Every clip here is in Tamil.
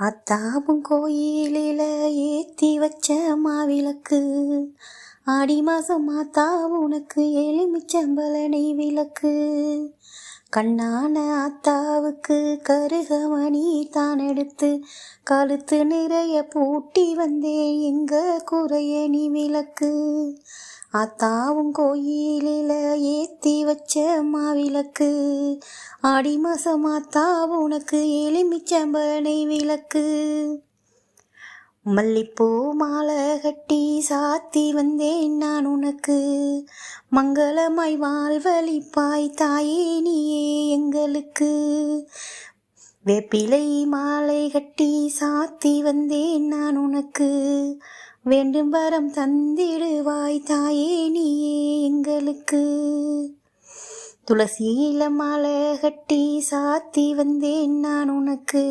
அத்தாவும் கோயிலில ஏத்தி வச்ச மாவிளக்கு, ஆடி மாசம் ஆத்தா உனக்கு எலுமிச்சம்பழனை விளக்கு. கண்ணான ஆத்தாவுக்கு கருகமணி தான் எடுத்து, கழுத்து நிறைய பூட்டி வந்தேன் எங்க குறைய நீ விளக்கு. ஆத்தாவும் கோயிலில ஏத்தி வச்ச மாவிளக்கு, ஆடி மாசம் ஆத்தா உனக்கு எலுமிச்சம்பழனை விளக்கு. மல்லிப்பூ மாலை கட்டி சாத்தி வந்தேன் நான் உனக்கு, மங்களமாய் வாழ்வழிப்பாய் தாயே நீயே எங்களுக்கு. வேப்பிலை மாலை கட்டி சாத்தி வந்தேன் நான் உனக்கு, வேண்டும் வரம் தந்திடுவாய் தாயே நீயே எங்களுக்கு. துளசியில மாலை கட்டி சாத்தி வந்தேன் நான் உனக்கு,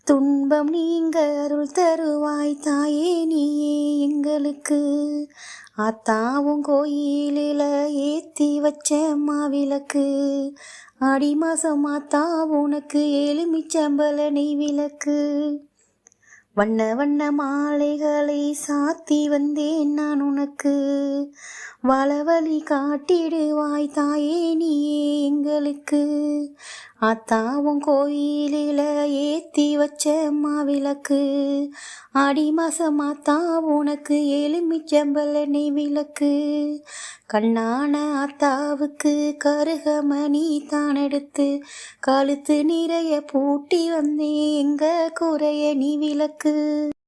துன்பம் நீங்க அருள் தருவாய் தாயே நீயே எங்களுக்கு. ஆத்தாவும் கோயிலில ஏத்தி வச்ச மாவிளக்கு, ஆடி மாசம் ஆத்தா உனக்கு எலுமிச்சம்பழனை விளக்கு. வண்ண வண்ண மாலைகளை சாத்தி வந்தேன் நான் உனக்கு, வளவழி காட்டிடுவாய் தாயே நீயே எங்களுக்கு. ஆத்தாவும் கோயிலில ஏத்தி வச்ச மாவிளக்கு, ஆடி மாசம் ஆத்தா உனக்கு எலுமிச்சம்பழனை விளக்கு. கண்ணான ஆத்தாவுக்கு கருகமணி தான் எடுத்து, கழுத்து நிறைய பூட்டி வந்தேன் எங்க குறைய நீ விளக்கு.